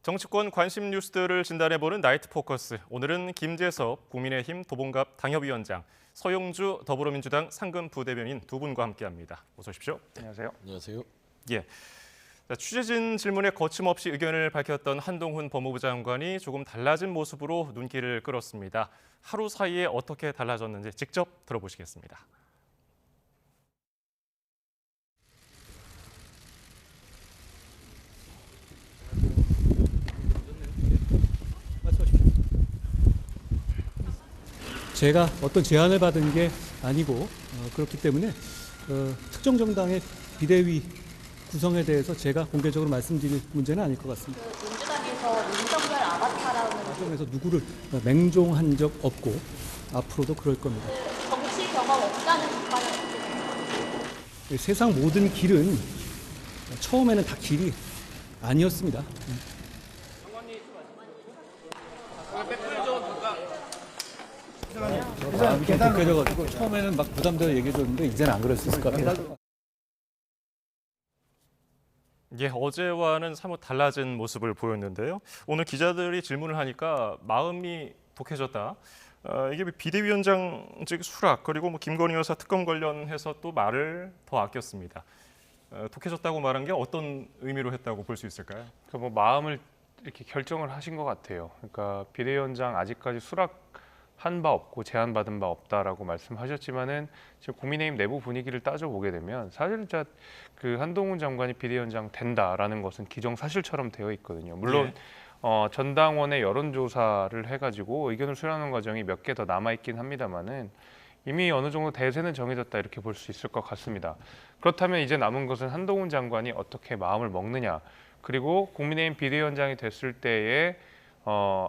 정치권 관심 뉴스들을 진단해보는 나이트 포커스. 오늘은 김재섭 국민의힘 도봉갑 당협위원장, 서용주 더불어민주당 상근 부대변인 두 분과 함께합니다. 어서 오십시오. 안녕하세요. 안녕하세요. 예. 취재진 질문에 거침없이 의견을 밝혔던 한동훈 법무부 장관이 조금 달라진 모습으로 눈길을 끌었습니다. 하루 사이에 어떻게 달라졌는지 직접 들어보시겠습니다. 제가 어떤 제안을 받은 게 아니고 그렇기 때문에 특정 정당의 비대위 구성에 대해서 제가 공개적으로 말씀드릴 문제는 아닐 것 같습니다. 민주당에서 윤석열 아바타라는 과정에서 누구를 맹종한 적 없고 앞으로도 그럴 겁니다. 정치 경험 없다는 비판을 세상 모든 길은 처음에는 다 길이 아니었습니다. 마음이 좀 독해져가지고 처음에는 막 부담되어 얘기해줬는데 이제는 안 그럴 수 있을 것 같아요. 예, 어제와는 사뭇 달라진 모습을 보였는데요. 오늘 기자들이 질문을 하니까 마음이 독해졌다. 이게 비대위원장직 수락 그리고 김건희 여사 특검 관련해서 또 말을 더 아꼈습니다. 독해졌다고 말한 게 어떤 의미로 했다고 볼 수 있을까요? 뭐 마음을 이렇게 결정을 하신 것 같아요. 그러니까 비대위원장 아직까지 수락한 바 없고 제안받은 바 없다라고 말씀하셨지만은 지금 국민의힘 내부 분위기를 따져보게 되면 사실 그 한동훈 장관이 비대위원장 된다라는 것은 기정사실처럼 되어 있거든요. 물론 전당원의 여론조사를 해가지고 의견을 수렴하는 과정이 몇 개 더 남아있긴 합니다만은 이미 어느 정도 대세는 정해졌다 이렇게 볼 수 있을 것 같습니다. 그렇다면 이제 남은 것은 한동훈 장관이 어떻게 마음을 먹느냐, 그리고 국민의힘 비대위원장이 됐을 때에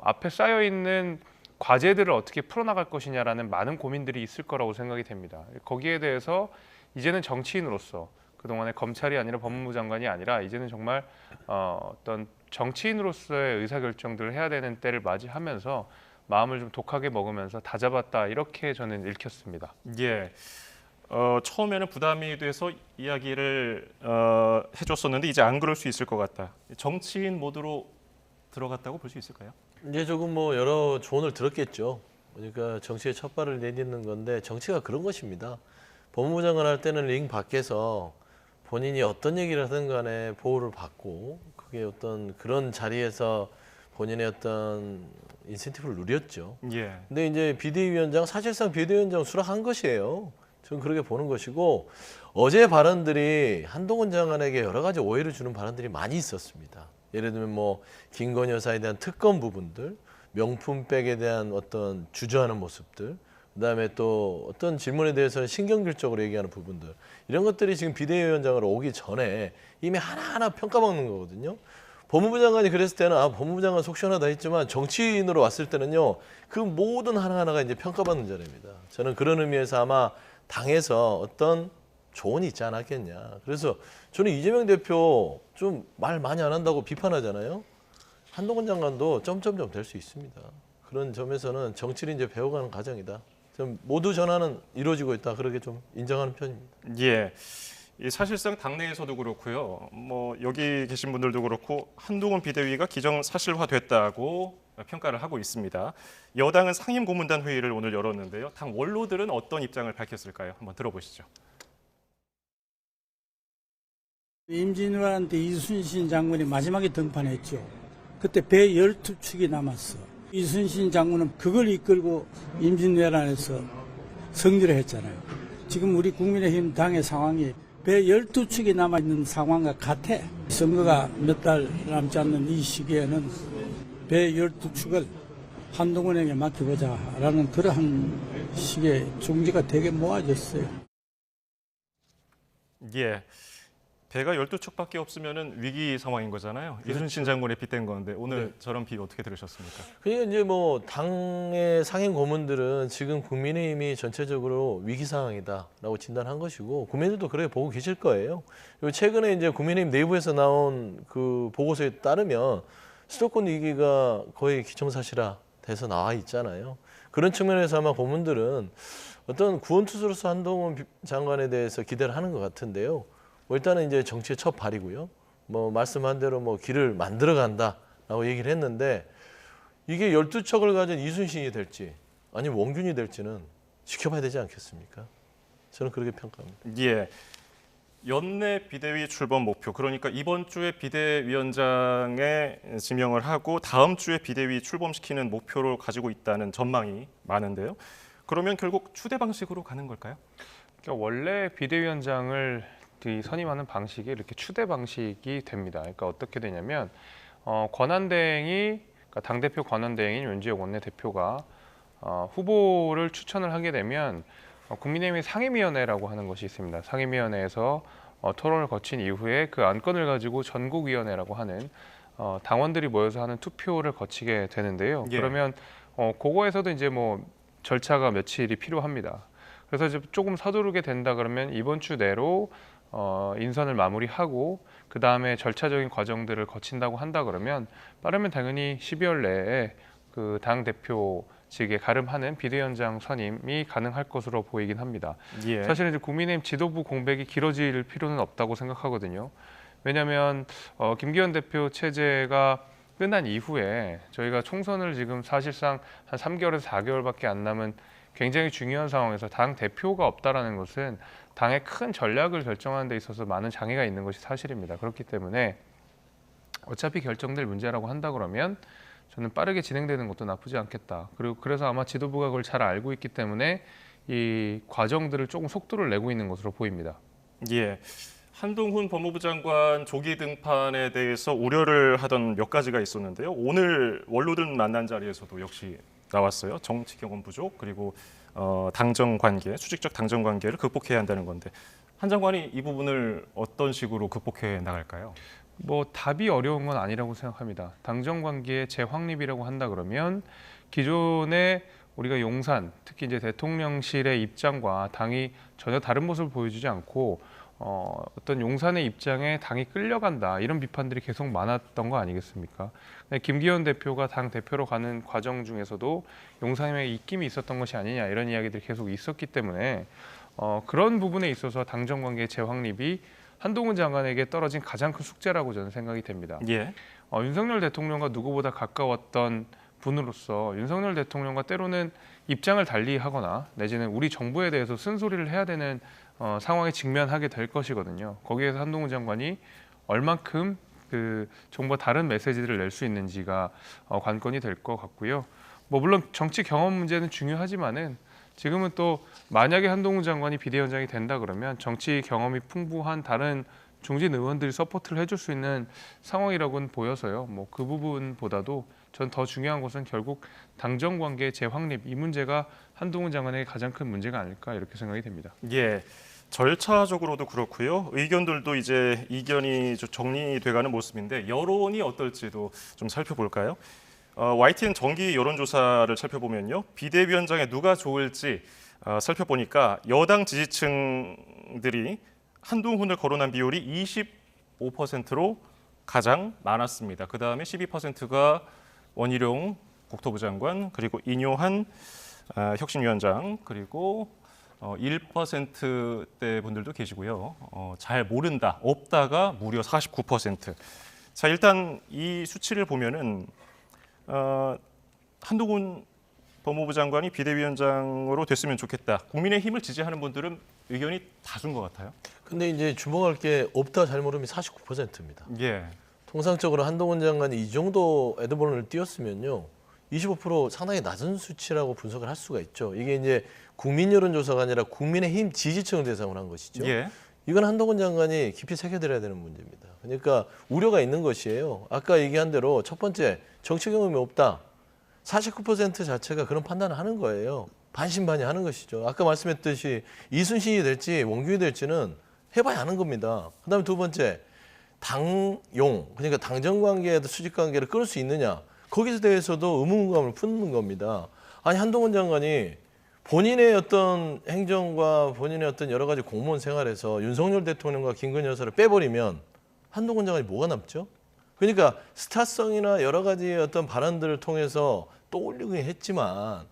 앞에 쌓여 있는 과제들을 어떻게 풀어나갈 것이냐라는 많은 고민들이 있을 거라고 생각이 됩니다. 거기에 대해서 이제는 정치인으로서 그동안의 검찰이 아니라 법무부 장관이 아니라 이제는 정말 어떤 정치인으로서의 의사결정들을 해야 되는 때를 맞이하면서 마음을 좀 독하게 먹으면서 다잡았다 이렇게 저는 읽혔습니다. 예. 처음에는 부담이 돼서 이야기를 해줬었는데 이제 안 그럴 수 있을 것 같다. 정치인 모드로 들어갔다고 볼 수 있을까요? 이제 조금 뭐 여러 조언을 들었겠죠. 그러니까 정치의 첫 발을 내딛는 건데 정치가 그런 것입니다. 법무부 장관 할 때는 링 밖에서 본인이 어떤 얘기를 하든 간에 보호를 받고 그게 어떤 그런 자리에서 본인의 어떤 인센티브를 누렸죠. 예. 근데 이제 비대위원장 사실상 비대위원장 수락한 것이에요. 저는 그렇게 보는 것이고 어제 발언들이 한동훈 장관에게 여러 가지 오해를 주는 발언들이 많이 있었습니다. 예를 들면 뭐 김건희 여사에 대한 특검 부분들, 명품백에 대한 어떤 주저하는 모습들, 그다음에 또 어떤 질문에 대해서는 신경질적으로 얘기하는 부분들 이런 것들이 지금 비대위원장으로 오기 전에 이미 하나하나 평가받는 거거든요. 법무부 장관이 그랬을 때는 법무부 장관 속 시원하다 했지만 정치인으로 왔을 때는요 그 모든 하나하나가 이제 평가받는 자리입니다. 저는 그런 의미에서 아마 당에서 어떤 조언이 있지 않았겠냐. 그래서 저는 이재명 대표 좀 말 많이 안 한다고 비판하잖아요. 한동훈 장관도 점점점 될 수 있습니다. 그런 점에서는 정치를 이제 배워가는 과정이다. 좀 모두 전환은 이루어지고 있다. 그렇게 좀 인정하는 편입니다. 예. 사실상 당내에서도 그렇고요. 뭐 여기 계신 분들도 그렇고 한동훈 비대위가 기정사실화됐다고 평가를 하고 있습니다. 여당은 상임고문단 회의를 오늘 열었는데요. 당 원로들은 어떤 입장을 밝혔을까요? 한번 들어보시죠. 임진왜란때 이순신 장군이 마지막에 등판했죠. 그때 배 12축이 남았어. 이순신 장군은 그걸 이끌고 임진왜란에서 승리를 했잖아요. 지금 우리 국민의힘 당의 상황이 배 12축이 남아있는 상황과 같아. 선거가 몇 달 남지 않는 이 시기에는 배 12축을 한동훈에게 맡겨보자라는 그러한 식의 종지가 되게 모아졌어요. 예. 배가 12척밖에 없으면 위기 상황인 거잖아요. 그렇죠. 이순신 장군에 빗댄 건데 오늘 저런 비유 어떻게 들으셨습니까? 그러니까 이제 뭐 당의 상임 고문들은 지금 국민의힘이 전체적으로 위기 상황이다라고 진단한 것이고 국민들도 그렇게 보고 계실 거예요. 그리고 최근에 이제 국민의힘 내부에서 나온 그 보고서에 따르면 수도권 위기가 거의 기정사실화 돼서 나와 있잖아요. 그런 측면에서 아마 고문들은 어떤 구원투수로서 한동훈 장관에 대해서 기대를 하는 것 같은데요. 뭐 일단은 이제 정치의 첫 발이고요. 뭐 말씀한 대로 뭐 길을 만들어 간다. 라고 얘기를 했는데 이게 12척을 가진 이순신이 될지 아니면 원균이 될지는 지켜봐야 되지 않겠습니까? 저는 그렇게 평가합니다. 예. 연내 비대위 출범 목표, 그러니까 이번 주에 비대위원장에 지명을 하고 다음 주에 비대위 출범시키는 목표를 가지고 있다는 전망이 많은데요. 그러면 결국 추대 방식으로 가는 걸까요? 그러니까 원래 비대위원장을 선임하는 방식이 이렇게 추대 방식이 됩니다. 그러니까 어떻게 되냐면 권한대행이 그러니까 당대표 권한대행인 윤지혁 원내대표가 후보를 추천을 하게 되면 국민의힘의 상임위원회라고 하는 것이 있습니다. 상임위원회에서 토론을 거친 이후에 그 안건을 가지고 전국위원회라고 하는 당원들이 모여서 하는 투표를 거치게 되는데요. 예. 그러면 그거에서도 이제 뭐 절차가 며칠이 필요합니다. 그래서 이제 조금 서두르게 된다 그러면 이번 주 내로 인선을 마무리하고 그 다음에 절차적인 과정들을 거친다고 한다 그러면 빠르면 당연히 12월 내에 그 당 대표 직에 가름하는 비대위원장 선임이 가능할 것으로 보이긴 합니다. 예. 사실은 이제 국민의힘 지도부 공백이 길어질 필요는 없다고 생각하거든요. 왜냐하면 김기현 대표 체제가 끝난 이후에 저희가 총선을 지금 사실상 한 3개월에서 4개월밖에 안 남은 굉장히 중요한 상황에서 당 대표가 없다라는 것은 당의 큰 전략을 결정하는 데 있어서 많은 장애가 있는 것이 사실입니다. 그렇기 때문에 어차피 결정될 문제라고 한다 그러면 저는 빠르게 진행되는 것도 나쁘지 않겠다. 그리고 그래서 아마 지도부가 그걸 잘 알고 있기 때문에 이 과정들을 조금 속도를 내고 있는 것으로 보입니다. 예. 한동훈 법무부 장관 조기 등판에 대해서 우려를 하던 몇 가지가 있었는데요. 오늘 원로들 만난 자리에서도 역시 나왔어요. 정치 경험 부족, 그리고 당정 관계, 수직적 당정 관계를 극복해야 한다는 건데 한 장관이 이 부분을 어떤 식으로 극복해 나갈까요? 뭐 답이 어려운 건 아니라고 생각합니다. 당정 관계의 재확립이라고 한다 그러면 기존에 우리가 용산, 특히 이제 대통령실의 입장과 당이 전혀 다른 모습을 보여주지 않고 어떤 용산의 입장에 당이 끌려간다 이런 비판들이 계속 많았던 거 아니겠습니까? 김기현 대표가 당 대표로 가는 과정 중에서도 용산에 입김이 있었던 것이 아니냐 이런 이야기들이 계속 있었기 때문에 그런 부분에 있어서 당정 관계의 재확립이 한동훈 장관에게 떨어진 가장 큰 숙제라고 저는 생각이 됩니다. 예. 윤석열 대통령과 누구보다 가까웠던 분으로서 윤석열 대통령과 때로는 입장을 달리하거나 내지는 우리 정부에 대해서 쓴소리를 해야 되는 상황에 직면하게 될 것이거든요. 거기에서 한동훈 장관이 얼만큼 그 정부와 다른 메시지를 낼 수 있는지가 관건이 될 것 같고요. 뭐 물론 정치 경험 문제는 중요하지만은 지금은 또 만약에 한동훈 장관이 비대위원장이 된다 그러면 정치 경험이 풍부한 다른 중진 의원들이 서포트를 해줄 수 있는 상황이라고는 보여서요. 뭐 그 부분보다도 전 더 중요한 것은 결국 당정 관계 재확립 이 문제가 한동훈 장관에게 가장 큰 문제가 아닐까 이렇게 생각이 됩니다. 예. 절차적으로도 그렇고요. 의견들도 이제 이견이 좀 정리돼가는 모습인데 여론이 어떨지도 좀 살펴볼까요? YTN 정기 여론조사를 살펴보면요. 비대위원장에 누가 좋을지 살펴보니까 여당 지지층들이 한동훈을 거론한 비율이 25%로 가장 많았습니다. 그다음에 12%가 원희룡 국토부 장관, 그리고 인요한 혁신위원장, 그리고 1%대 분들도 계시고요. 잘 모른다, 없다가 무려 49%. 자, 일단 이 수치를 보면은 한동훈 법무부 장관이 비대위원장으로 됐으면 좋겠다. 국민의힘을 지지하는 분들은 의견이 다수인 것 같아요. 근데 이제 주목할 게 없다 잘 모름이 49%입니다. 예. 통상적으로 한동훈 장관이 이 정도 에드번을 띄웠으면요. 25% 상당히 낮은 수치라고 분석을 할 수가 있죠. 이게 이제 국민 여론조사가 아니라 국민의힘 지지층을 대상으로 한 것이죠. 예. 이건 한동훈 장관이 깊이 새겨들어야 되는 문제입니다. 그러니까 우려가 있는 것이에요. 아까 얘기한 대로 첫 번째 정치 경험이 없다. 49% 자체가 그런 판단을 하는 거예요. 반신반의하는 것이죠. 아까 말씀했듯이 이순신이 될지 원균이 될지는 해봐야 하는 겁니다. 그다음에 두 번째 당용, 그러니까 당정관계에도 수직관계를 끊을 수 있느냐. 거기에 대해서도 의문감을 품는 겁니다. 아니 한동훈 장관이 본인의 어떤 행정과 본인의 어떤 여러 가지 공무원 생활에서 윤석열 대통령과 김건희 여사를 빼버리면 한동훈 장관이 뭐가 남죠? 그러니까 스타성이나 여러 가지 어떤 발언들을 통해서 떠올리긴 했지만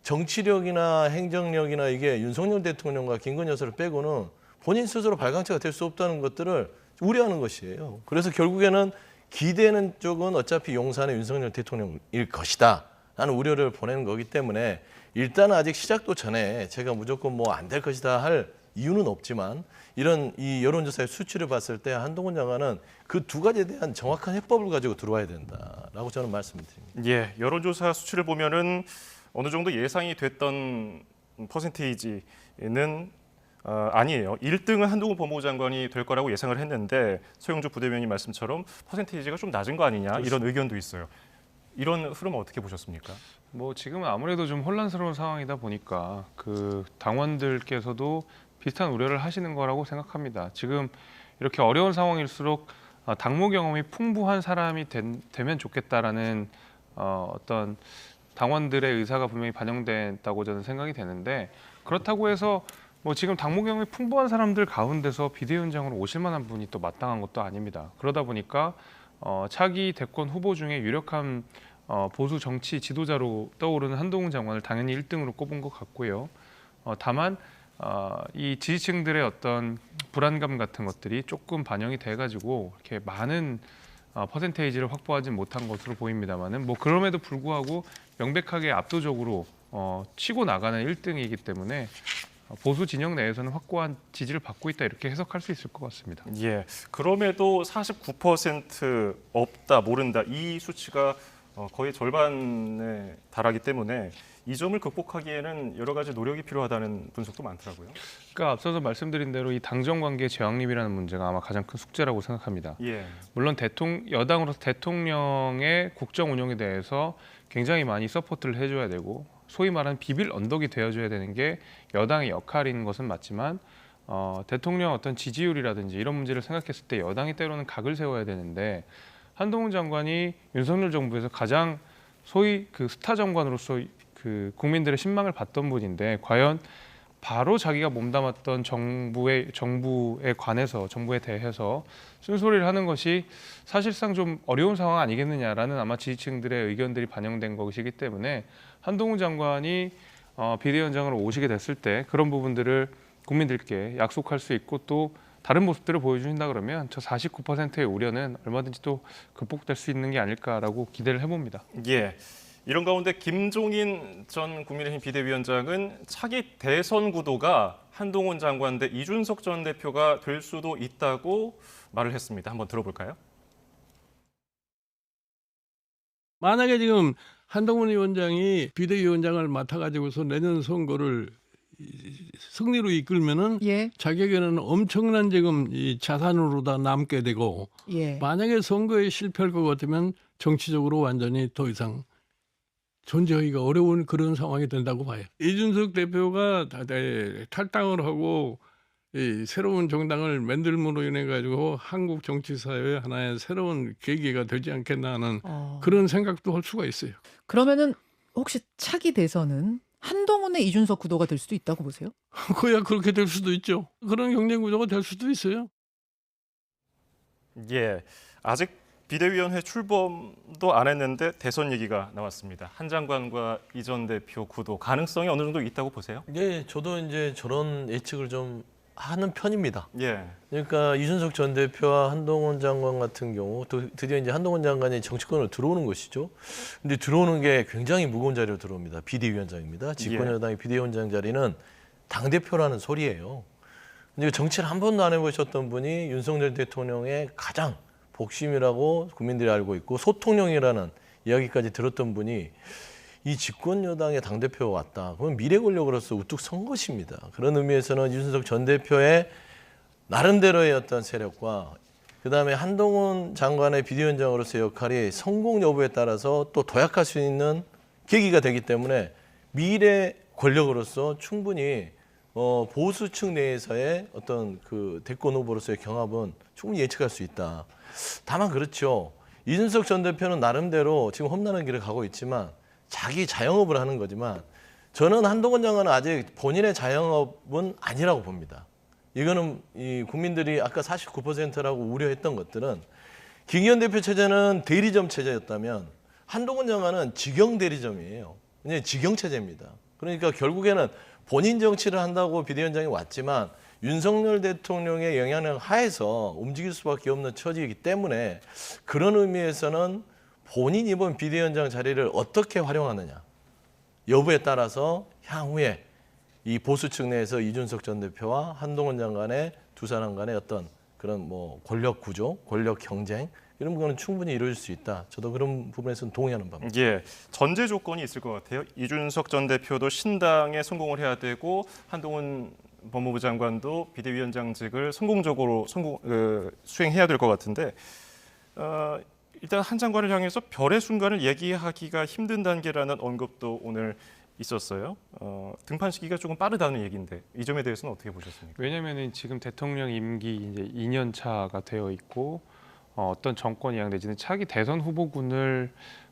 정치력이나 행정력이나 이게 윤석열 대통령과 김건희 여사를 빼고는 본인 스스로 발광체가 될 수 없다는 것들을 우려하는 것이에요. 그래서 결국에는 기대는 쪽은 어차피 용산의 윤석열 대통령일 것이다 라는 우려를 보내는 거기 때문에 일단은 아직 시작도 전에 제가 무조건 뭐 안 될 것이다 할 이유는 없지만 이런 이 여론조사의 수치를 봤을 때 한동훈 장관은 그 두 가지에 대한 정확한 해법을 가지고 들어와야 된다라고 저는 말씀드립니다. 예, 여론조사 수치를 보면은 어느 정도 예상이 됐던 퍼센테이지는 아니에요. 1등은 한동훈 법무부 장관이 될 거라고 예상을 했는데 소영주 부대변인 말씀처럼 퍼센테이지가 좀 낮은 거 아니냐 이런 의견도 있어요. 이런 흐름은 어떻게 보셨습니까? 뭐 지금은 아무래도 좀 혼란스러운 상황이다 보니까 그 당원들께서도 비슷한 우려를 하시는 거라고 생각합니다. 지금 이렇게 어려운 상황일수록 당무 경험이 풍부한 사람이 되면 좋겠다라는 어떤 당원들의 의사가 분명히 반영됐다고 저는 생각이 되는데 그렇다고 해서 뭐 지금 당무 경험이 풍부한 사람들 가운데서 비대위원장으로 오실 만한 분이 또 마땅한 것도 아닙니다. 그러다 보니까 차기 대권 후보 중에 유력한 보수 정치 지도자로 떠오르는 한동훈 장관을 당연히 1등으로 꼽은 것 같고요. 다만 이 지지층들의 어떤 불안감 같은 것들이 조금 반영이 돼가지고 이렇게 많은 퍼센테이지를 확보하지 못한 것으로 보입니다만은 뭐 그럼에도 불구하고 명백하게 압도적으로 치고 나가는 1등이기 때문에 보수 진영 내에서는 확고한 지지를 받고 있다 이렇게 해석할 수 있을 것 같습니다. 예, 그럼에도 49% 없다, 모른다 이 수치가 거의 절반에 달하기 때문에 이 점을 극복하기에는 여러 가지 노력이 필요하다는 분석도 많더라고요. 그러니까 앞서서 말씀드린 대로 이 당정 관계 재확립이라는 문제가 아마 가장 큰 숙제라고 생각합니다. 예, 물론 여당으로서 대통령의 국정 운영에 대해서 굉장히 많이 서포트를 해줘야 되고 소위 말하는 비빌 언덕이 되어줘야 되는 게 여당의 역할인 것은 맞지만 대통령 어떤 지지율이라든지 이런 문제를 생각했을 때 여당이 때로는 각을 세워야 되는데 한동훈 장관이 윤석열 정부에서 가장 소위 그 스타 장관으로서 그 국민들의 신망을 받던 분인데 과연 바로 자기가 몸담았던 정부에 관해서 정부에 대해서 쓴소리를 하는 것이 사실상 좀 어려운 상황 아니겠느냐라는 아마 지지층들의 의견들이 반영된 것이기 때문에 한동훈 장관이 비대위원장으로 오시게 됐을 때 그런 부분들을 국민들께 약속할 수 있고 또 다른 모습들을 보여주신다 그러면 저 49%의 우려는 얼마든지 또 극복될 수 있는 게 아닐까라고 기대를 해봅니다. 예. 이런 가운데 김종인 전 국민의힘 비대위원장은 차기 대선 구도가 한동훈 장관 대 이준석 전 대표가 될 수도 있다고 말을 했습니다. 한번 들어볼까요? 만약에 지금 한동훈 위원장이 비대위원장을 맡아가지고서 내년 선거를 승리로 이끌면은 예. 자기에게는 엄청난 지금 이 자산으로 다 남게 되고 예. 만약에 선거에 실패할 것 같으면 정치적으로 완전히 더 이상 존재하기가 어려운 그런 상황이 된다고 봐요. 이준석 대표가 탈당을 하고 이 새로운 정당을 만들므로 인해 가지고 한국 정치사회의 하나의 새로운 계기가 되지 않겠나 하는 그런 생각도 할 수가 있어요. 그러면은 혹시 차기 대선은 한동훈의 이준석 구도가 될 수도 있다고 보세요? 그야 그렇게 될 수도 있죠. 그런 경쟁 구도가 될 수도 있어요. 예. 아직 비대위원회 출범도 안 했는데 대선 얘기가 나왔습니다. 한 장관과 이 전 대표 구도 가능성이 어느 정도 있다고 보세요? 네, 저도 이제 저런 예측을 좀 하는 편입니다. 예. 그러니까 이준석 전 대표와 한동훈 장관 같은 경우 드디어 이제 한동훈 장관이 정치권으로 들어오는 것이죠. 근데 들어오는 게 굉장히 무거운 자리로 들어옵니다. 비대위원장입니다. 집권여당의 비대위원장 자리는 당대표라는 소리예요. 근데 정치를 한 번도 안 해보셨던 분이 윤석열 대통령의 가장 복심이라고 국민들이 알고 있고 소통령이라는 이야기까지 들었던 분이 이 집권 여당의 당대표가 왔다. 그건 미래 권력으로서 우뚝 선 것입니다. 그런 의미에서는 이준석 전 대표의 나름대로의 어떤 세력과 그다음에 한동훈 장관의 비대위원장으로서의 역할이 성공 여부에 따라서 또 도약할 수 있는 계기가 되기 때문에 미래 권력으로서 충분히 보수층 내에서의 어떤 그 대권 후보로서의 경합은 충분히 예측할 수 있다. 다만 그렇죠. 이준석 전 대표는 나름대로 지금 험난한 길을 가고 있지만 자기 자영업을 하는 거지만 저는 한동훈 장관은 아직 본인의 자영업은 아니라고 봅니다. 이거는 이 국민들이 아까 49%라고 우려했던 것들은 김기현 대표 체제는 대리점 체제였다면 한동훈 장관은 직영 대리점이에요. 그냥 직영 체제입니다. 그러니까 결국에는 본인 정치를 한다고 비대위원장이 왔지만 윤석열 대통령의 영향력 하에서 움직일 수밖에 없는 처지이기 때문에 그런 의미에서는 본인이 이번 비대위원장 자리를 어떻게 활용하느냐 여부에 따라서 향후에 이 보수 측 내에서 이준석 전 대표와 한동훈 장관의 두 사람 간의 어떤 그런 뭐 권력 구조, 권력 경쟁 이런 거는 충분히 이루어질 수 있다. 저도 그런 부분에서는 동의하는 바입니다. 예, 전제 조건이 있을 것 같아요. 이준석 전 대표도 신당에 성공을 해야 되고 한동훈 법무부 장관도 비대위원장직을 성공적으로 수행해야 될 것 같은데 일단 한 장관을 향해서 별의 순간을 얘기하기가 힘든 단계라는 언급도 오늘 있었어요. 등판 시기가 조금 빠르다는 얘기인데 이 점에 대해서는 어떻게 보셨습니까? 왜냐하면 지금 대통령 임기 이제 2년 차가 되어 있고 어떤 정권이랑 내지는 차기 대선 후보군을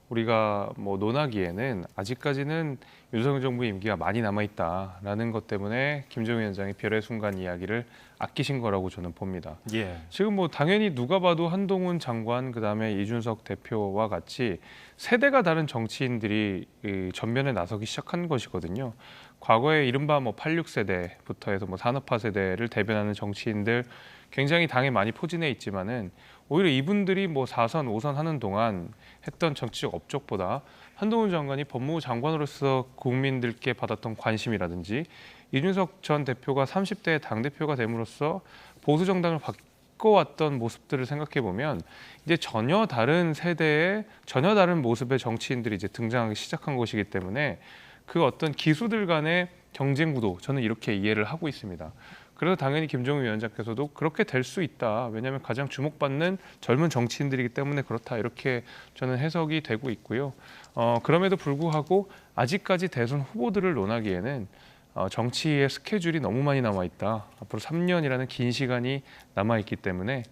우리가 뭐 논하기에는 아직까지는 윤석열 정부 임기가 많이 남아 있다라는 것 때문에 김정은 위원장이 별의 순간 이야기를 아끼신 거라고 저는 봅니다. 예. 지금 뭐 당연히 누가 봐도 한동훈 장관 그다음에 이준석 대표와 같이 세대가 다른 정치인들이 전면에 나서기 시작한 것이거든요. 과거에 이른바 뭐 86세대부터 해서 뭐 산업화 세대를 대변하는 정치인들 굉장히 당에 많이 포진해 있지만은 오히려 이분들이 뭐 4선, 5선 하는 동안 했던 정치적 업적보다 한동훈 장관이 법무부 장관으로서 국민들께 받았던 관심이라든지 이준석 전 대표가 30대 당대표가 됨으로써 보수 정당을 바꿔왔던 모습들을 생각해 보면 이제 전혀 다른 세대의 전혀 다른 모습의 정치인들이 이제 등장하기 시작한 것이기 때문에 그 어떤 기수들 간의 경쟁 구도 저는 이렇게 이해를 하고 있습니다. 그래서 당연히 김정은 위원장께서도 그렇게 될 수 있다. 왜냐하면 가장 주목받는 젊은 정치인들이기 때문에 그렇다. 이렇게 저는 해석이 되고 있고요. 그럼에도 불구하고 아직까지 대선 후보들을 논하기에는 정치의 스케줄이 너무 많이 남아 있다. 앞으로 3년이라는 긴 시간이 남아 있기 때문에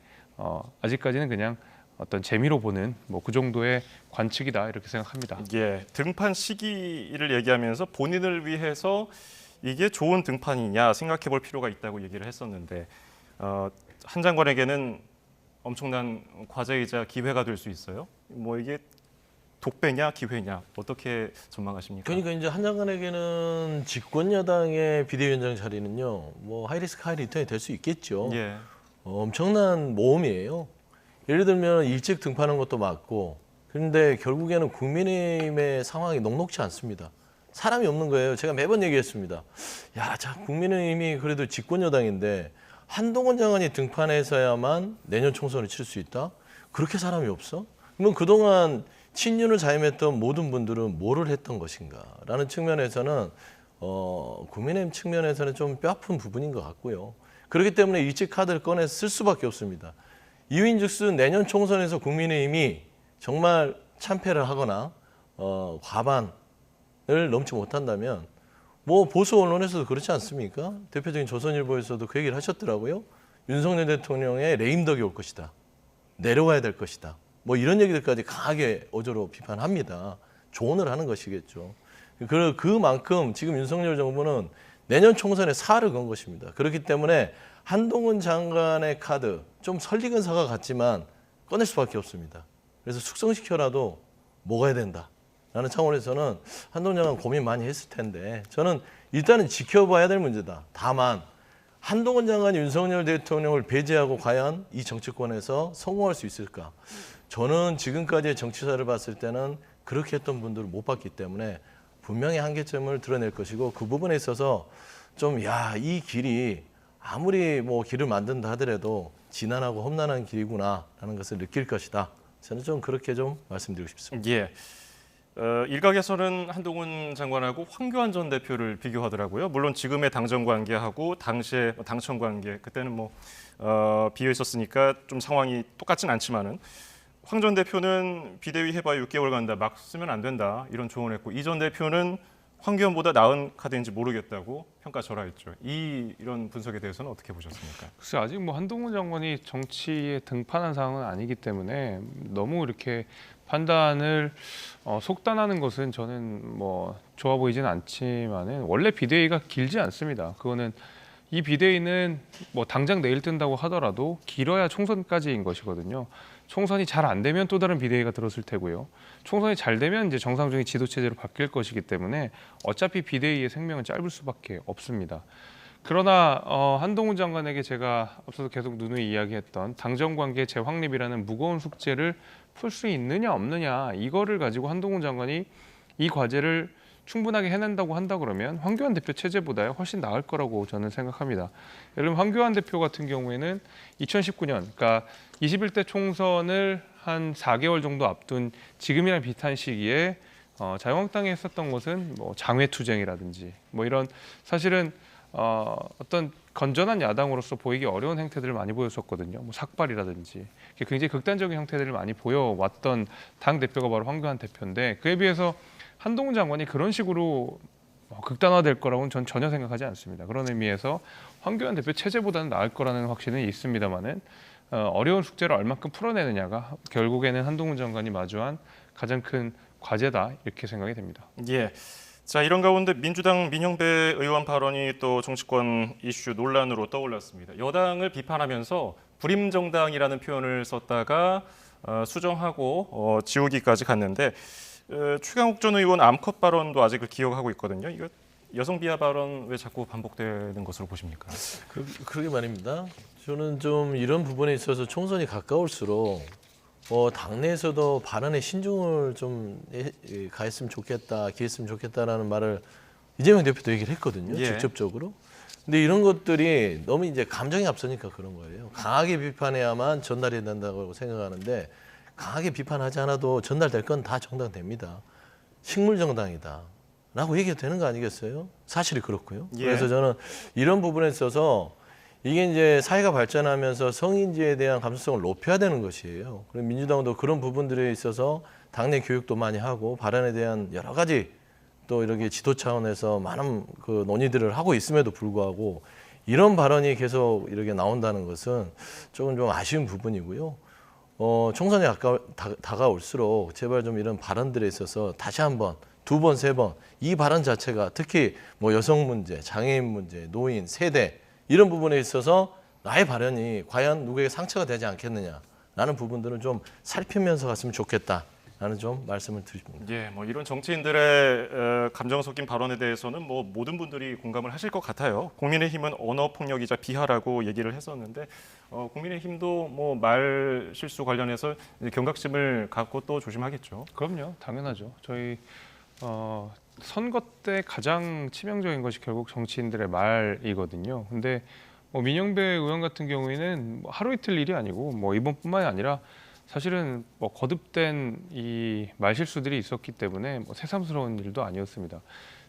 아직까지는 그냥 어떤 재미로 보는 뭐 그 정도의 관측이다 이렇게 생각합니다. 예, 등판 시기를 얘기하면서 본인을 위해서 이게 좋은 등판이냐 생각해 볼 필요가 있다고 얘기를 했었는데 한 장관에게는 엄청난 과제이자 기회가 될 수 있어요. 뭐 이게 독배냐 기회냐 어떻게 전망하십니까? 그러니까 이제 한 장관에게는 집권 여당의 비대위원장 자리는요, 뭐 하이리스크 하이리턴이 될 수 있겠죠. 예. 엄청난 모험이에요. 예를 들면 일찍 등판한 것도 맞고, 그런데 결국에는 국민의힘의 상황이 녹록지 않습니다. 사람이 없는 거예요. 제가 매번 얘기했습니다. 야, 자, 국민의힘이 그래도 집권 여당인데 한동훈 장관이 등판해서야만 내년 총선을 칠 수 있다? 그렇게 사람이 없어? 그럼 그동안 친윤을 자임했던 모든 분들은 뭐를 했던 것인가? 라는 측면에서는 국민의힘 측면에서는 좀 뼈아픈 부분인 것 같고요. 그렇기 때문에 일찍 카드를 꺼내서 쓸 수밖에 없습니다. 이유인즉슨 내년 총선에서 국민의힘이 정말 참패를 하거나 과반을 넘지 못한다면 뭐 보수 언론에서도 그렇지 않습니까? 대표적인 조선일보에서도 그 얘기를 하셨더라고요. 윤석열 대통령의 레임덕이 올 것이다. 내려와야 될 것이다. 뭐 이런 얘기들까지 강하게 어조로 비판합니다. 조언을 하는 것이겠죠. 그만큼 지금 윤석열 정부는 내년 총선에 사활을 건 것입니다. 그렇기 때문에 한동훈 장관의 카드 좀 설익은 사과 같지만 꺼낼 수밖에 없습니다. 그래서 숙성시켜라도 먹어야 된다라는 차원에서는 한동훈 장관 고민 많이 했을 텐데 저는 일단은 지켜봐야 될 문제다. 다만 한동훈 장관이 윤석열 대통령을 배제하고 과연 이 정치권에서 성공할 수 있을까? 저는 지금까지의 정치사를 봤을 때는 그렇게 했던 분들을 못 봤기 때문에 분명히 한계점을 드러낼 것이고 그 부분에 있어서 좀 이 길이 아무리 뭐 길을 만든다 하더라도 지난하고 험난한 길이구나라는 것을 느낄 것이다. 저는 좀 그렇게 좀 말씀드리고 싶습니다. 예. 일각에서는 한동훈 장관하고 황교안 전 대표를 비교하더라고요. 물론 지금의 당정 관계하고 당시의 당청 관계 그때는 뭐 비어 있었으니까 좀 상황이 똑같진 않지만은 황 전 대표는 비대위 해봐야 6개월 간다. 막 쓰면 안 된다. 이런 조언했고 이 전 대표는 황교안보다 나은 카드인지 모르겠다고 평가절하했죠. 이런 분석에 대해서는 어떻게 보셨습니까? 글쎄 아직 뭐 한동훈 장관이 정치에 등판한 상황은 아니기 때문에 너무 이렇게 판단을 속단하는 것은 저는 뭐 좋아 보이지는 않지만은 원래 비대위가 길지 않습니다. 그거는 이 비대위는 뭐 당장 내일 뜬다고 하더라도 길어야 총선까지인 것이거든요. 총선이 잘 안 되면 또 다른 비대위가 들었을 테고요. 총선이 잘 되면 이제 정상적인 지도 체제로 바뀔 것이기 때문에 어차피 비대위의 생명은 짧을 수밖에 없습니다. 그러나 한동훈 장관에게 제가 앞서서 계속 누누이 이야기했던 당정관계 재확립이라는 무거운 숙제를 풀 수 있느냐 없느냐 이거를 가지고 한동훈 장관이 이 과제를 충분하게 해낸다고 한다 그러면 황교안 대표 체제보다 훨씬 나을 거라고 저는 생각합니다. 예를 들면 황교안 대표 같은 경우에는 2019년, 그러니까 21대 총선을 한 4개월 정도 앞둔 지금이랑 비슷한 시기에 자유한국당이 했었던 것은 뭐 장외투쟁이라든지 뭐 이런 사실은 어떤 건전한 야당으로서 보이기 어려운 행태들을 많이 보였었거든요. 뭐 삭발이라든지 굉장히 극단적인 형태들을 많이 보여왔던 당 대표가 바로 황교안 대표인데 그에 비해서 한동훈 장관이 그런 식으로 극단화될 거라고는 전 전혀 생각하지 않습니다. 그런 의미에서 황교안 대표 체제보다는 나을 거라는 확신은 있습니다만은 어려운 숙제를 얼마큼 풀어내느냐가 결국에는 한동훈 장관이 마주한 가장 큰 과제다 이렇게 생각이 됩니다. 예. 자, 이런 가운데 민주당 민영배 의원 발언이 또 정치권 이슈 논란으로 떠올랐습니다. 여당을 비판하면서 불임정당이라는 표현을 썼다가 수정하고 지우기까지 갔는데 최강욱 전 의원 암컷 발언도 아직을 기억하고 있거든요. 이거 여성 비하 발언 왜 자꾸 반복되는 것으로 보십니까? 그러게 말입니다. 저는 좀 이런 부분에 있어서 총선이 가까울수록 당내에서도 발언에 신중을 좀 가했으면 좋겠다, 기했으면 좋겠다라는 말을 이재명 대표도 얘기를 했거든요. 예. 직접적으로. 근데 이런 것들이 너무 이제 감정이 앞서니까 그런 거예요. 강하게 비판해야만 전달이 된다고 생각하는데 강하게 비판하지 않아도 전달될 건 다 정당됩니다. 식물정당이다 라고 얘기해도 되는 거 아니겠어요? 사실이 그렇고요. 예. 그래서 저는 이런 부분에 있어서 이게 이제 사회가 발전하면서 성인지에 대한 감수성을 높여야 되는 것이에요. 그리고 민주당도 그런 부분들에 있어서 당내 교육도 많이 하고 발언에 대한 여러 가지 또 이렇게 지도 차원에서 많은 그 논의들을 하고 있음에도 불구하고 이런 발언이 계속 이렇게 나온다는 것은 조금 좀 아쉬운 부분이고요. 총선이 다가올수록 제발 좀 이런 발언들에 있어서 다시 한번 두 번, 세 번 이 발언 자체가 특히 뭐 여성 문제, 장애인 문제, 노인, 세대 이런 부분에 있어서 나의 발언이 과연 누구에게 상처가 되지 않겠느냐라는 부분들은 좀 살피면서 갔으면 좋겠다라는 좀 말씀을 드립니다. 예, 뭐 이런 정치인들의 감정 섞인 발언에 대해서는 뭐 모든 분들이 공감을 하실 것 같아요. 국민의힘은 언어 폭력이자 비하라고 얘기를 했었는데 국민의힘도 뭐 말 실수 관련해서 이제 경각심을 갖고 또 조심하겠죠. 그럼요, 당연하죠. 저희 선거 때 가장 치명적인 것이 결국 정치인들의 말이거든요. 근데 뭐 민영배 의원 같은 경우에는 뭐 하루 이틀 일이 아니고 뭐 이번뿐만이 아니라 사실은 뭐 거듭된 이 말실수들이 있었기 때문에 뭐 새삼스러운 일도 아니었습니다.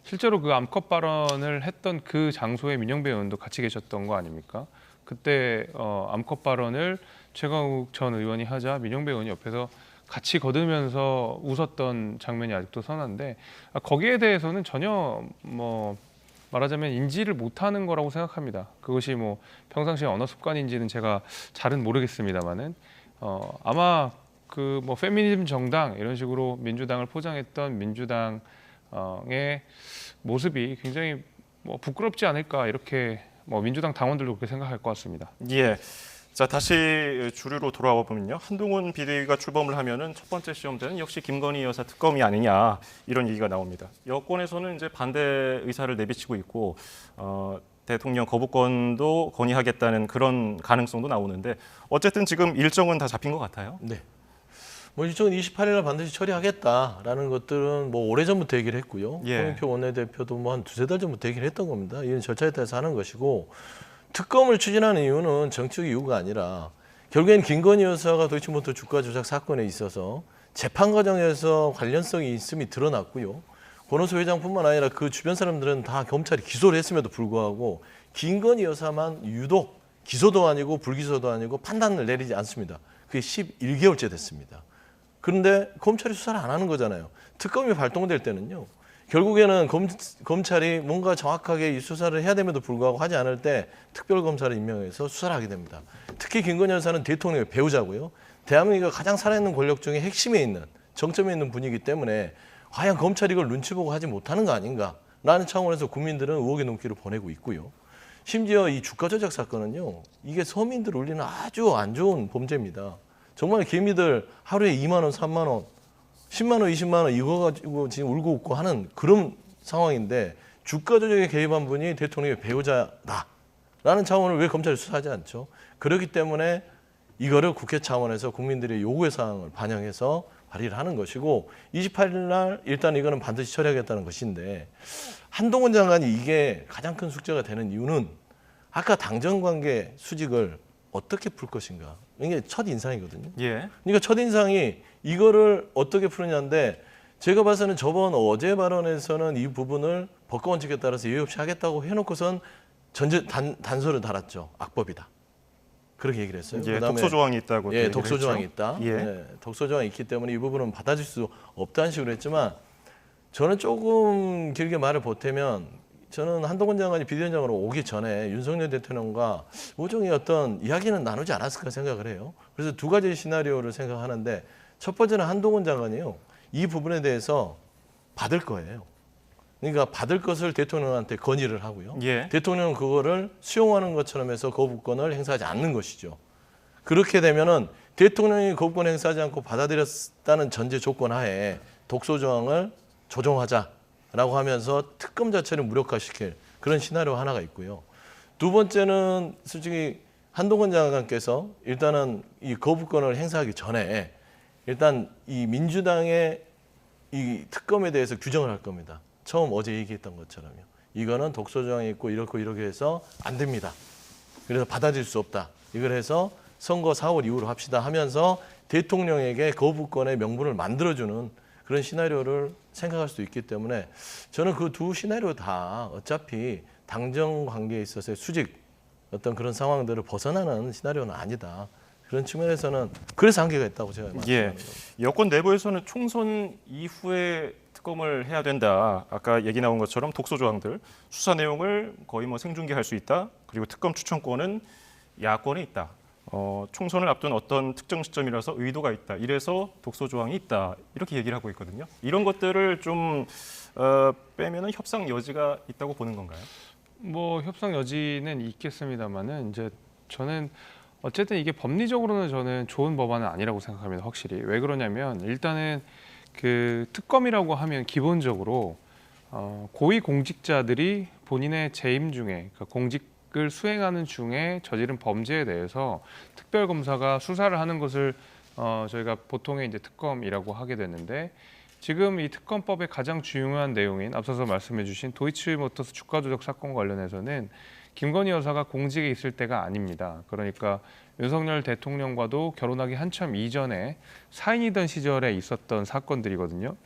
실제로 그 암컷 발언을 했던 그 장소에 민영배 의원도 같이 계셨던 거 아닙니까? 그때 암컷 발언을 최강욱 전 의원이 하자 민영배 의원이 옆에서 같이 거두면서 웃었던 장면이 아직도 선한데 거기에 대해서는 전혀 뭐 말하자면 인지를 못하는 거라고 생각합니다. 그것이 뭐 평상시에 언어 습관인지는 제가 잘은 모르겠습니다만은 아마 그 뭐 페미니즘 정당 이런 식으로 민주당을 포장했던 민주당의 모습이 굉장히 뭐 부끄럽지 않을까 이렇게 뭐 민주당 당원들도 그렇게 생각할 것 같습니다. 예. 자, 다시 주류로 돌아와 보면요. 한동훈 비대위가 출범을 하면은 첫 번째 시험대는 역시 김건희 여사 특검이 아니냐 이런 얘기가 나옵니다. 여권에서는 이제 반대 의사를 내비치고 있고 대통령 거부권도 건의하겠다는 그런 가능성도 나오는데 어쨌든 지금 일정은 다 잡힌 것 같아요. 네. 뭐 일정은 28일 날 반드시 처리하겠다라는 것들은 뭐 오래전부터 얘기를 했고요. 예. 홍영표 원내대표도 뭐 한 두세 달 전부터 얘기를 했던 겁니다. 이런 절차에 따라서 하는 것이고 특검을 추진하는 이유는 정치적 이유가 아니라 결국엔 김건희 여사가 도이치모터 주가 조작 사건에 있어서 재판 과정에서 관련성이 있음이 드러났고요. 권오수 회장뿐만 아니라 그 주변 사람들은 다 검찰이 기소를 했음에도 불구하고 김건희 여사만 유독 기소도 아니고 불기소도 아니고 판단을 내리지 않습니다. 그게 11개월째 됐습니다. 그런데 검찰이 수사를 안 하는 거잖아요. 특검이 발동될 때는요. 결국에는 검찰이 뭔가 정확하게 이 수사를 해야 됨에도 불구하고 하지 않을 때 특별검사를 임명해서 수사를 하게 됩니다. 특히 김건희 여사는 대통령의 배우자고요. 대한민국이 가장 살아있는 권력 중에 핵심에 있는 정점에 있는 분이기 때문에 과연 검찰이 이걸 눈치 보고 하지 못하는 거 아닌가라는 차원에서 국민들은 의혹의 눈길을 보내고 있고요. 심지어 이 주가 조작 사건은요. 이게 서민들을 울리는 아주 안 좋은 범죄입니다. 정말 개미들 하루에 2만 원, 3만 원, 10만 원, 20만 원 이거 가지고 지금 울고 웃고 하는 그런 상황인데 주가 조작에 개입한 분이 대통령의 배우자다라는 차원을 왜 검찰이 수사하지 않죠? 그렇기 때문에 이거를 국회 차원에서 국민들의 요구의 사항을 반영해서 발의를 하는 것이고 28일 날 일단 이거는 반드시 처리하겠다는 것인데 한동훈 장관이 이게 가장 큰 숙제가 되는 이유는 아까 당정관계 수직을 어떻게 풀 것인가. 이게 첫 인상이거든요. 예. 그러니까 첫 인상이 이거를 어떻게 푸느냐인데 제가 봐서는 저번 어제 발언에서는 이 부분을 법과 원칙에 따라서 예의 없이 하겠다고 해놓고선 단서를 달았죠. 악법이다. 그렇게 얘기를 했어요. 예, 그다음에 독소 조항이 있다고. 예, 독소 조항이 있다. 예. 예, 독소 조항이 있기 때문에 이 부분은 받아줄 수 없다는 식으로 했지만 저는 조금 길게 말을 보태면 저는 한동훈 장관이 비대위원장으로 오기 전에 윤석열 대통령과 모종의 어떤 이야기는 나누지 않았을까 생각을 해요. 그래서 두 가지 시나리오를 생각하는데 첫 번째는 한동훈 장관이요. 이 부분에 대해서 받을 거예요. 그러니까 받을 것을 대통령한테 건의를 하고요. 예. 대통령은 그거를 수용하는 것처럼 해서 거부권을 행사하지 않는 것이죠. 그렇게 되면은 대통령이 거부권 행사하지 않고 받아들였다는 전제 조건 하에 독소 조항을 조정하자라고 하면서 특검 자체를 무력화시킬 그런 시나리오 하나가 있고요. 두 번째는 솔직히 한동훈 장관께서 일단은 이 거부권을 행사하기 전에 일단 이 민주당의 이 특검에 대해서 규정을 할 겁니다. 처음 어제 얘기했던 것처럼요. 이거는 독소 조항이 있고 이렇고 이렇게 해서 안 됩니다. 그래서 받아들일 수 없다. 이걸 해서 선거 4월 이후로 합시다 하면서 대통령에게 거부권의 명분을 만들어주는 그런 시나리오를 생각할 수 있기 때문에 저는 그 두 시나리오 다 어차피 당정 관계에 있어서의 수직 어떤 그런 상황들을 벗어나는 시나리오는 아니다. 그런 측면에서는 그래서 한계가 있다고 제가 말씀드립니다. 예. 여권 내부에서는 총선 이후에 특검을 해야 된다. 아까 얘기 나온 것처럼 독소 조항들, 수사 내용을 거의 뭐 생중계할 수 있다. 그리고 특검 추천권은 야권에 있다. 총선을 앞둔 어떤 특정 시점이라서 의도가 있다. 이래서 독소 조항이 있다. 이렇게 얘기를 하고 있거든요. 이런 것들을 좀 빼면은 협상 여지가 있다고 보는 건가요? 뭐 협상 여지는 있겠습니다만은 이제 저는 어쨌든 이게 법리적으로는 저는 좋은 법안은 아니라고 생각합니다. 확실히. 왜 그러냐면 일단은 그 특검이라고 하면 기본적으로 고위 공직자들이 본인의 재임 중에 그러니까 공직을 수행하는 중에 저지른 범죄에 대해서 특별검사가 수사를 하는 것을 저희가 보통의 이제 특검이라고 하게 되는데 지금 이 특검법의 가장 중요한 내용인 앞서서 말씀해주신 도이치모터스 주가 조작 사건 관련해서는 김건희 여사가 공직에 있을 때가 아닙니다. 그러니까 윤석열 대통령과도 결혼하기 한참 이전에 사인이던 시절에 있었던 사건들이거든요.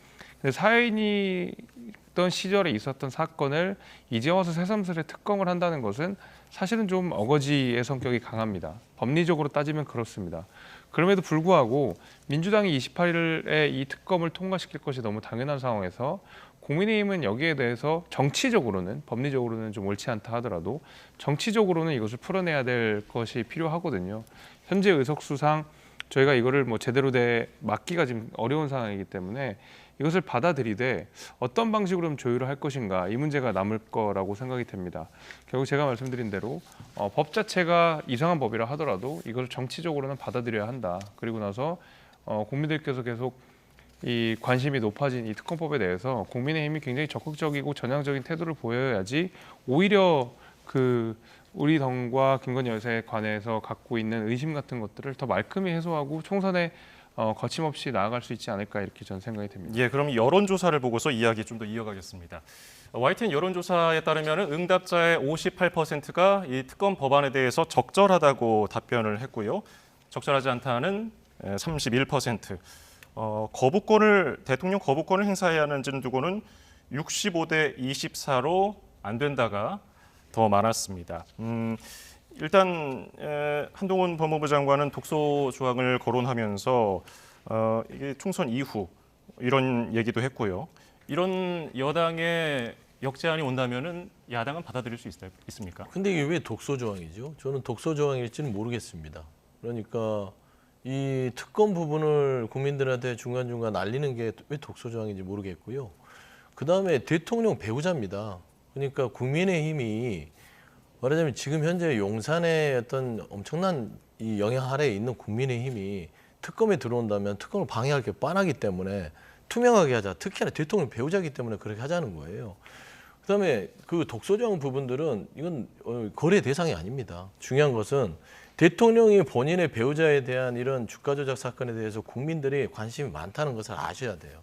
근데 사인이던 시절에 있었던 사건을 이제 와서 새삼스레 특검을 한다는 것은 사실은 좀 어거지의 성격이 강합니다. 법리적으로 따지면 그렇습니다. 그럼에도 불구하고 민주당이 28일에 이 특검을 통과시킬 것이 너무 당연한 상황에서 국민의힘은 여기에 대해서 정치적으로는 법리적으로는 좀 옳지 않다 하더라도 정치적으로는 이것을 풀어내야 될 것이 필요하거든요. 현재 의석수상 저희가 이거를 뭐 제대로 막기가 지금 어려운 상황이기 때문에 이것을 받아들이되 어떤 방식으로 좀 조율을 할 것인가 이 문제가 남을 거라고 생각이 됩니다. 결국 제가 말씀드린 대로 법 자체가 이상한 법이라 하더라도 이걸 정치적으로는 받아들여야 한다. 그리고 나서 국민들께서 계속 이 관심이 높아진 이 특검법에 대해서 국민의힘이 굉장히 적극적이고 전향적인 태도를 보여야지 오히려 그 우리 당과 김건희 여사에 관해서 갖고 있는 의심 같은 것들을 더 말끔히 해소하고 총선에 거침없이 나아갈 수 있지 않을까 이렇게 저는 생각이 됩니다. 예, 그럼 여론조사를 보고서 이야기 좀 더 이어가겠습니다. YTN 여론조사에 따르면 응답자의 58%가 이 특검 법안에 대해서 적절하다고 답변을 했고요. 적절하지 않다는 31%. 대통령 거부권을 행사해야 하는지는 두고는 65대 24로 안 된다가 더 많았습니다. 일단 한동훈 법무부 장관은 독소 조항을 거론하면서 이게 총선 이후 이런 얘기도 했고요. 이런 여당의 역제안이 온다면은 야당은 받아들일 수 있습니까? 근데 이게 왜 독소 조항이죠? 저는 독소 조항일지는 모르겠습니다. 그러니까 이 특검 부분을 국민들한테 중간중간 알리는 게 왜 독소 조항인지 모르겠고요. 그다음에 대통령 배우자입니다. 그러니까 국민의힘이 말하자면 지금 현재 용산의 어떤 엄청난 이 영향 아래에 있는 국민의힘이 특검에 들어온다면 특검을 방해할 게 뻔하기 때문에 투명하게 하자. 특히나 대통령 배우자이기 때문에 그렇게 하자는 거예요. 그다음에 그 독소정 부분들은 이건 거래 대상이 아닙니다. 중요한 것은 대통령이 본인의 배우자에 대한 이런 주가 조작 사건에 대해서 국민들이 관심이 많다는 것을 아셔야 돼요.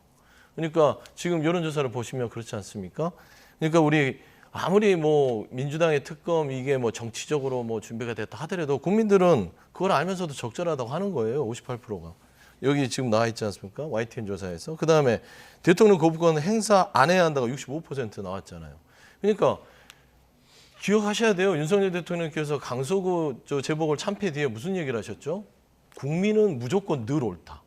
그러니까 지금 여론조사를 보시면 그렇지 않습니까? 그러니까 우리 아무리 뭐 민주당의 특검 이게 뭐 정치적으로 뭐 준비가 됐다 하더라도 국민들은 그걸 알면서도 적절하다고 하는 거예요. 58%가. 여기 지금 나와 있지 않습니까? YTN 조사에서. 그다음에 대통령 거부권 행사 안 해야 한다고 65% 나왔잖아요. 그러니까 기억하셔야 돼요. 윤석열 대통령께서 강서구 재보궐 참패 뒤에 무슨 얘기를 하셨죠? 국민은 무조건 늘 옳다.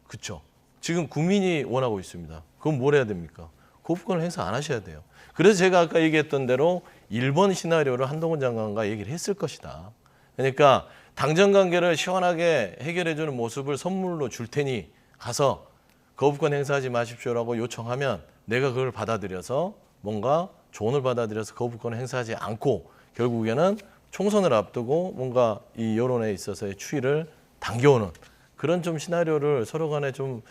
그렇죠? 지금 국민이 원하고 있습니다. 그럼 뭘 해야 됩니까? 거부권을 행사 안 하셔야 돼요. 그래서 제가 아까 얘기했던 대로 1번 시나리오를 한동훈 장관과 얘기를 했을 것이다. 그러니까 당정 관계를 시원하게 해결해주는 모습을 선물로 줄 테니 가서 거부권 행사하지 마십시오라고 요청하면 내가 그걸 받아들여서 뭔가 조언을 받아들여서 거부권 행사하지 않고 결국에는 총선을 앞두고 뭔가 이 여론에 있어서의 추이를 당겨오는 그런 좀 시나리오를 서로 간에 좀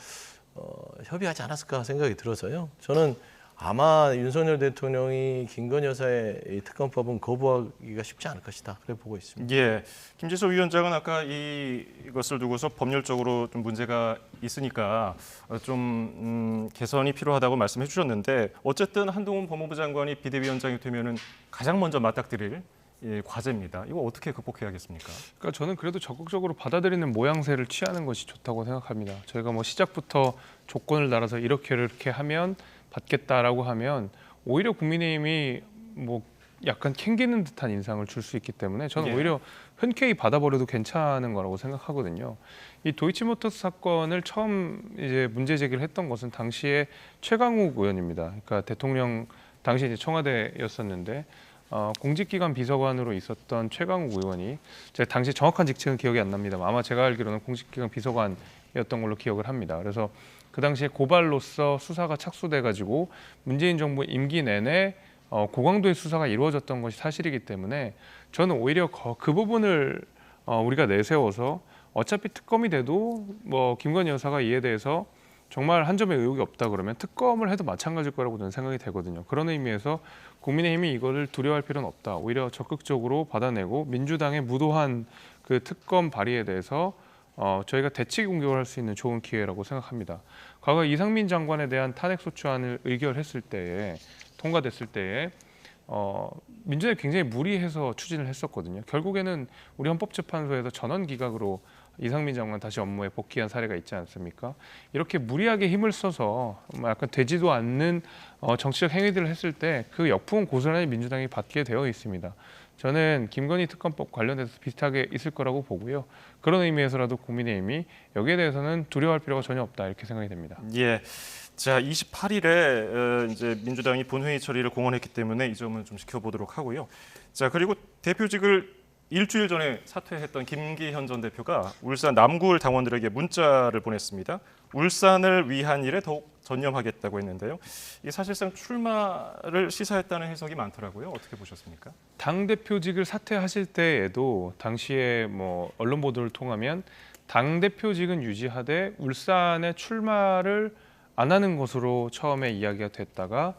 협의하지 않았을까 생각이 들어서요. 저는 아마 윤석열 대통령이 김건희 여사의 이 특검법은 거부하기가 쉽지 않을 것이다. 그래 보고 있습니다. 예, 김재수 위원장은 아까 이것을 두고서 법률적으로 좀 문제가 있으니까 좀 개선이 필요하다고 말씀해 주셨는데 어쨌든 한동훈 법무부 장관이 비대위원장이 되면은 가장 먼저 맞닥뜨릴 과제입니다. 이거 어떻게 극복해야겠습니까? 그러니까 저는 그래도 적극적으로 받아들이는 모양새를 취하는 것이 좋다고 생각합니다. 저희가 뭐 시작부터 조건을 달아서 이렇게 하면 받겠다라고 하면 오히려 국민의힘이 뭐 약간 캥기는 듯한 인상을 줄 수 있기 때문에 저는 오히려 흔쾌히 받아버려도 괜찮은 거라고 생각하거든요. 이 도이치모터스 사건을 처음 이제 문제 제기를 했던 것은 당시에 최강욱 의원입니다. 그러니까 대통령 당시 이제 청와대였었는데 공직기관 비서관으로 있었던 최강욱 의원이 제가 당시 정확한 직책은 기억이 안 납니다만 아마 제가 알기로는 공직기관 비서관이었던 걸로 기억을 합니다. 그래서 그 당시에 고발로서 수사가 착수돼가지고 문재인 정부 임기 내내 고강도의 수사가 이루어졌던 것이 사실이기 때문에 저는 오히려 그 부분을 우리가 내세워서 어차피 특검이 돼도 뭐 김건희 여사가 이에 대해서 정말 한 점의 의혹이 없다 그러면 특검을 해도 마찬가지일 거라고 저는 생각이 되거든요. 그런 의미에서 국민의힘이 이거를 두려워할 필요는 없다. 오히려 적극적으로 받아내고 민주당의 무도한 그 특검 발의에 대해서 저희가 대치 공격을 할 수 있는 좋은 기회라고 생각합니다. 과거 이상민 장관에 대한 탄핵소추안을 의결했을 때에 통과됐을 때에 민주당이 굉장히 무리해서 추진을 했었거든요. 결국에는 우리 헌법재판소에서 전원 기각으로 이상민 장관 다시 업무에 복귀한 사례가 있지 않습니까? 이렇게 무리하게 힘을 써서 약간 되지도 않는 정치적 행위들을 했을 때 그 역풍은 고스란히 민주당이 받게 되어 있습니다. 저는 김건희 특검법 관련해서 비슷하게 있을 거라고 보고요. 그런 의미에서라도 국민의힘이 여기에 대해서는 두려워할 필요가 전혀 없다 이렇게 생각이 됩니다. 예. 자, 28일에 이제 민주당이 본회의 처리를 공언했기 때문에 이 점은 좀 지켜보도록 하고요. 자, 그리고 대표직을 일주일 전에 사퇴했던 김기현 전 대표가 울산 남구을 당원들에게 문자를 보냈습니다. 울산을 위한 일에 더욱 전념하겠다고 했는데요. 이게 사실상 출마를 시사했다는 해석이 많더라고요. 어떻게 보셨습니까? 당 대표직을 사퇴하실 때에도 당시에 뭐 언론 보도를 통하면 당 대표직은 유지하되 울산에 출마를 안 하는 것으로 처음에 이야기가 됐다가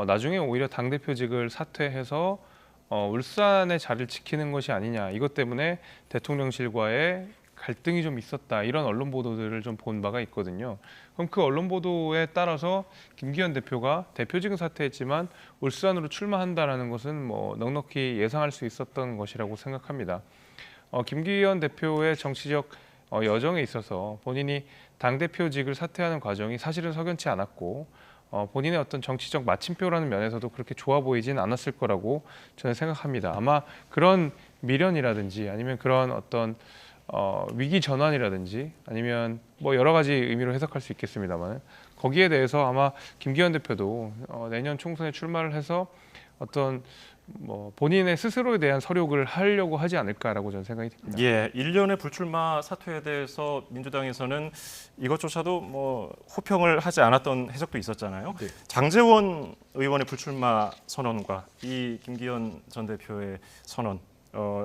나중에 오히려 당 대표직을 사퇴해서 울산의 자리를 지키는 것이 아니냐 이것 때문에 대통령실과의 갈등이 좀 있었다 이런 언론 보도들을 좀 본 바가 있거든요. 그럼 그 언론 보도에 따라서 김기현 대표가 대표직은 사퇴했지만 울산으로 출마한다라는 것은 뭐 넉넉히 예상할 수 있었던 것이라고 생각합니다. 김기현 대표의 정치적 여정에 있어서 본인이 당대표직을 사퇴하는 과정이 사실은 석연치 않았고 본인의 어떤 정치적 마침표라는 면에서도 그렇게 좋아 보이진 않았을 거라고 저는 생각합니다. 아마 그런 미련이라든지 아니면 그런 어떤 위기 전환이라든지 아니면 뭐 여러 가지 의미로 해석할 수 있겠습니다만 거기에 대해서 아마 김기현 대표도 내년 총선에 출마를 해서 어떤 뭐 본인의 스스로에 대한 서력을 하려고 하지 않을까라고 저는 생각이 듭니다. 예, 1년의 불출마 사퇴에 대해서 민주당에서는 이것조차도 뭐 호평을 하지 않았던 해석도 있었잖아요. 네. 장제원 의원의 불출마 선언과 이 김기현 전 대표의 선언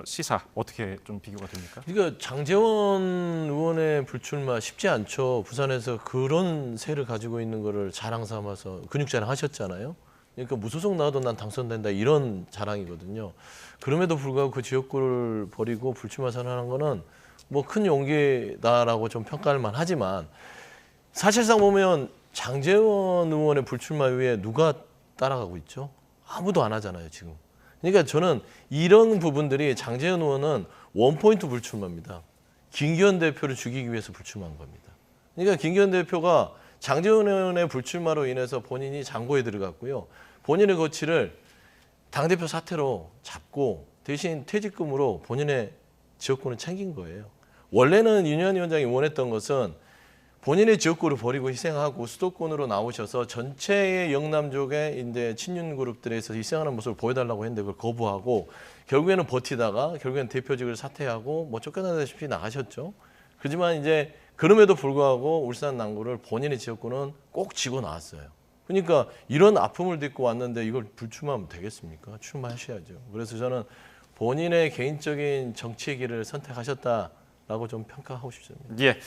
시사 어떻게 좀 비교가 됩니까? 그러니까 장제원 의원의 불출마 쉽지 않죠. 부산에서 그런 세를 가지고 있는 거를 자랑 삼아서 근육 자랑 하셨잖아요. 그러니까 무소속 나와도 난 당선된다 이런 자랑이거든요. 그럼에도 불구하고 그 지역구를 버리고 불출마 선언한 거는 뭐 큰 용기다라고 좀 평가할 만하지만 사실상 보면 장제원 의원의 불출마 이후에 누가 따라가고 있죠? 아무도 안 하잖아요, 지금. 그러니까 저는 이런 부분들이 장제원 의원은 원포인트 불출마입니다. 김기현 대표를 죽이기 위해서 불출마한 겁니다. 그러니까 김기현 대표가 장제원 의원의 불출마로 인해서 본인이 장고에 들어갔고요. 본인의 거취를 당대표 사퇴로 잡고 대신 퇴직금으로 본인의 지역구를 챙긴 거예요. 원래는 윤여한 위원장이 원했던 것은 본인의 지역구를 버리고 희생하고 수도권으로 나오셔서 전체의 영남족의 이제 친윤 그룹들에서 희생하는 모습을 보여달라고 했는데 그걸 거부하고 결국에는 버티다가 결국에는 대표직을 사퇴하고 뭐 쫓겨나다시피 나가셨죠. 그렇지만 이제 그럼에도 불구하고 울산 남구를 본인의 지역구는 꼭 지고 나왔어요. 그러니까 이런 아픔을 딛고 왔는데 이걸 불출마하면 되겠습니까? 출마하셔야죠. 그래서 저는 본인의 개인적인 정치의 길을 선택하셨다라고 좀 평가하고 싶습니다. 예.